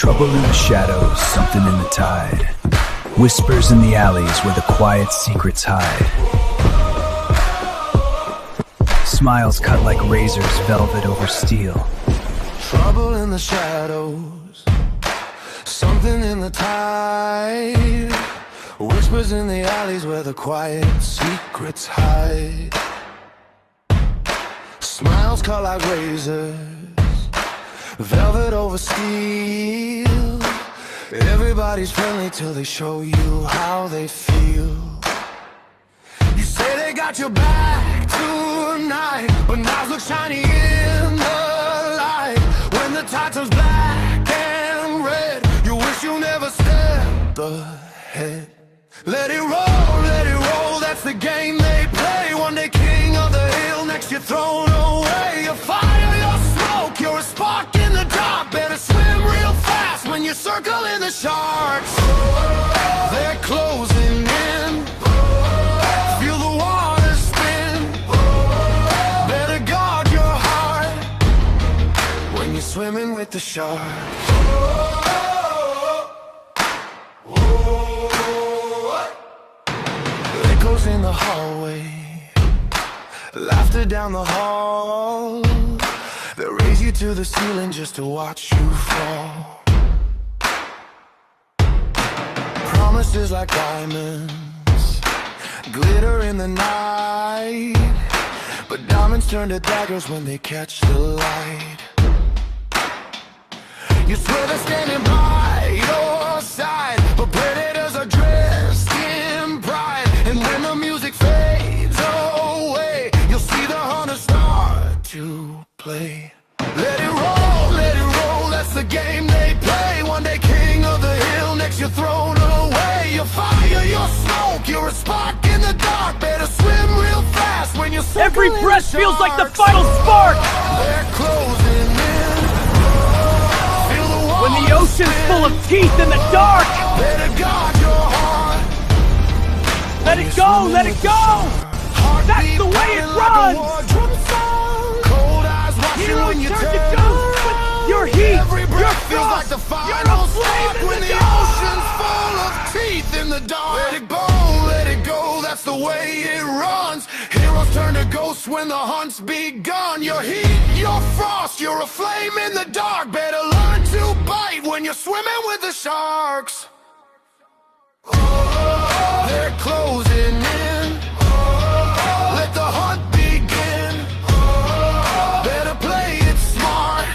Trouble in the shadows, something in the tide. Whispers in the alleys where the quiet secrets hide. Smiles cut like razors, velvet over steel. Trouble in the shadows, something in the tide. Whispers in the alleys where the quiet secrets hide. Smiles cut like razors, velvet over steel. Everybody's friendly till they show you how they feel. You say they got your back tonight, but knives look shiny in the light. When the tide turns black and red, you wish you never stepped ahead. Let it roll, that's the game they play. One day king of the hill, next you're thrown away. Your fire, your smoke, you're a spark in the dark. Better swim real fast when you're circling the sharks. They're closing in, feel the water spin. Better guard your heart when you're swimming with the sharks. Echoes in the hallway, laughter down the hall. They raise you to the ceiling just to watch you fall. Promises like diamonds glitter in the night, but diamonds turn to daggers when they catch the light. You swear they're standing by your side, but predators are dressed in pride. And when the music fades away, you'll see the hunter start to play. Let it roll, that's the game they play. One day king of the hill, next you're thrown away. Your fire, your smoke, you're a spark in the dark. Better swim real fast when you're Every breath feels like the final spark. They're closing in. Feel the When the ocean's full of teeth in the dark. better guard your heart. Let it go, let it go. That's the way it runs. Cold eyes watching Heroes when you turn turn to ghosts with your heat, Every your breath feels frost, like the you're final a flame spark in when the the dark. ocean's full of teeth in the dark. Let it go, that's the way it runs. Heroes turn to ghosts when the hunt's begun. Your heat, your frost, you're a flame in the dark. Better learn to bite when you're swimming with the sharks. They're closing in. Let the hunt begin. Better play it smart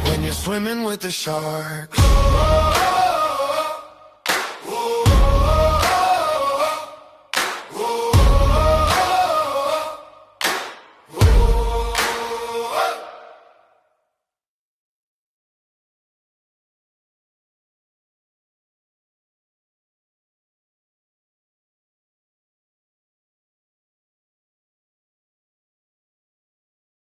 when you're swimming with the sharks.